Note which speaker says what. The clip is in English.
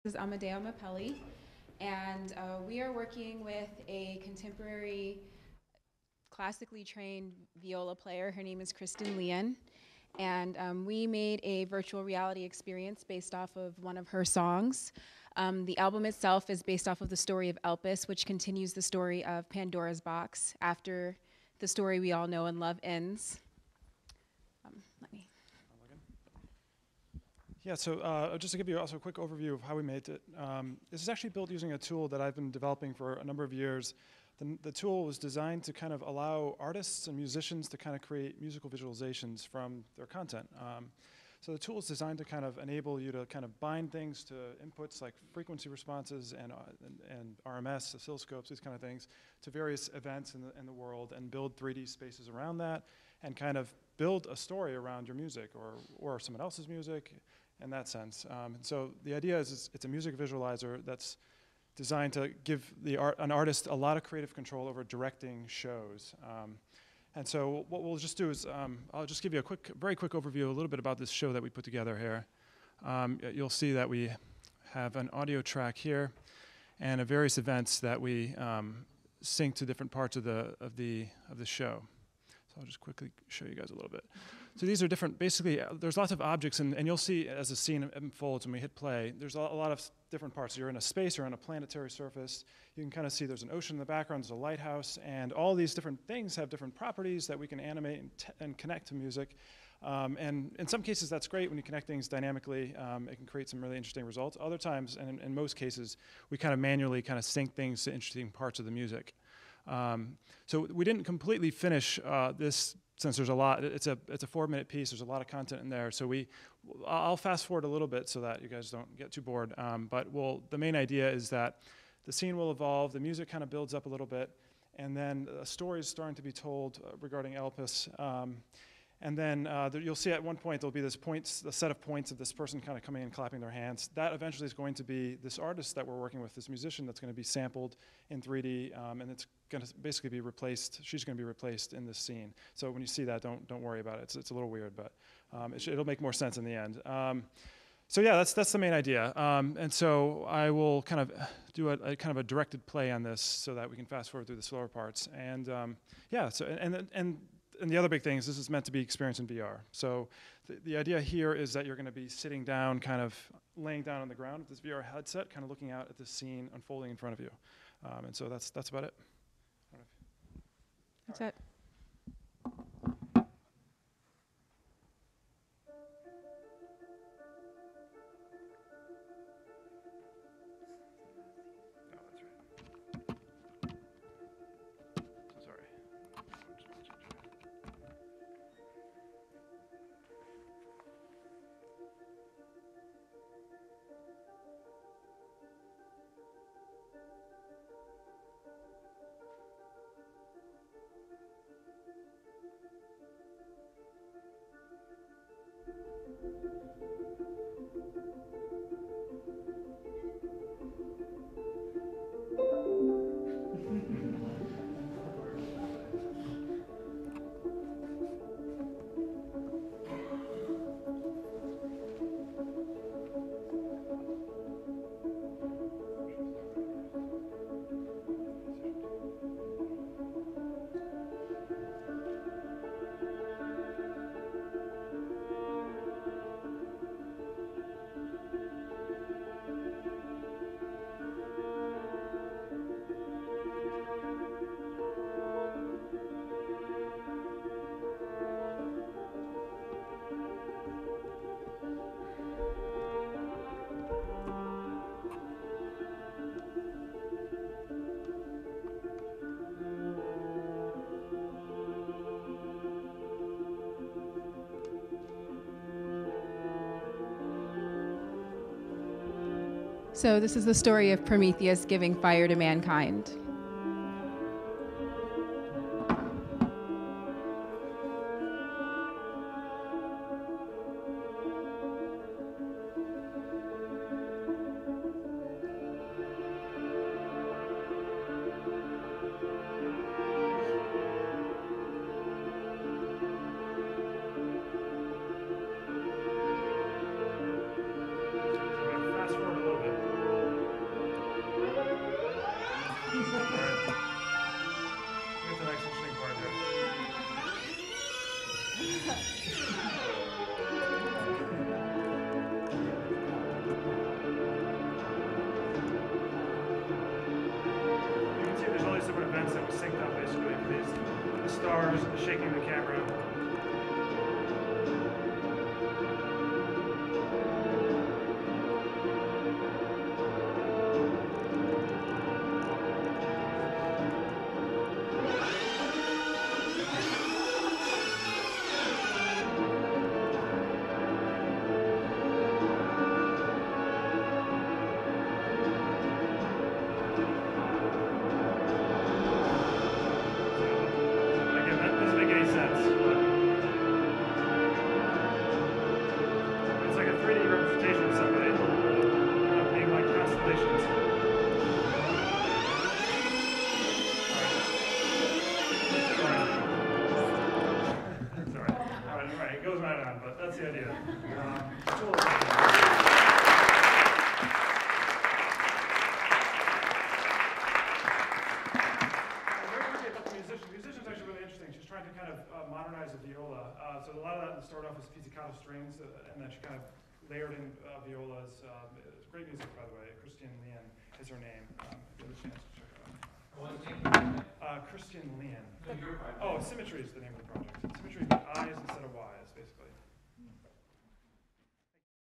Speaker 1: This is Amedeo Mapelli, and we are working with a contemporary classically trained viola player. Her name is Kristen Lien, and we made a virtual reality experience based off of one of her songs. The album itself is based off of the story of Elpis, which continues the story of Pandora's box after the story we all know and love ends. Let me.
Speaker 2: Yeah, so just to give you also a quick overview of how we made it. This is actually built using a tool that I've been developing for a number of years. The tool was designed to kind of allow artists and musicians to kind of create musical visualizations from their content. So the tool is designed to kind of enable you to kind of bind things to inputs like frequency responses and RMS, oscilloscopes, these kind of things, to various events in the world and build 3D spaces around that and kind of build a story around your music or someone else's music in that sense. And so the idea is it's a music visualizer that's designed to give an artist a lot of creative control over directing shows. And so what we'll just do is I'll just give you a very quick overview, a little bit about this show that we put together here. You'll see that we have an audio track here and various events that we sync to different parts of the show. So I'll just quickly show you guys a little bit. So these are different, basically, there's lots of objects, and you'll see as the scene unfolds when we hit play, there's a lot of different parts. You're in a space, you're on a planetary surface. You can kind of see there's an ocean in the background, there's a lighthouse, and all these different things have different properties that we can animate and connect to music. And in some cases, that's great when you connect things dynamically. It can create some really interesting results. Other times, and in most cases, we kind of manually kind of sync things to interesting parts of the music. So we didn't completely finish this, since there's a lot. It's a 4-minute piece. There's a lot of content in there. So I'll fast forward a little bit so that you guys don't get too bored. But the main idea is that the scene will evolve. The music kind of builds up a little bit, and then a story is starting to be told regarding Elpis. And then you'll see at one point there'll be a set of points of this person kind of coming and clapping their hands. That eventually is going to be this artist that we're working with, this musician that's going to be sampled in 3D, and it's going to basically be replaced. She's going to be replaced in this scene. So when you see that, don't worry about it. It's a little weird, but it'll make more sense in the end. So yeah, that's the main idea. And so I will kind of do a kind of a directed play on this so that we can fast forward through the slower parts. And yeah, so and the other big thing is this is meant to be experienced in VR. So the idea here is that you're going to be sitting down, kind of laying down on the ground with this VR headset, kind of looking out at the scene unfolding in front of you. And so that's about it.
Speaker 1: That's it. So this is the story of Prometheus giving fire to mankind.
Speaker 2: Fast forward a little bit. that was synced up basically. The stars shaking the camera. That's the idea. Musician's actually really interesting. She's trying to kind of modernize the viola. So a lot of that started off as pizzicato strings, and then she kind of layered in violas. It's great music, by the way. Christian Lian is her name. If you have a chance to check it out.
Speaker 3: What's the name?
Speaker 2: Christian Lian.
Speaker 3: No, your project.
Speaker 2: Oh, Symmetry is the name of the project. Symmetry, but I's instead of Y's, basically.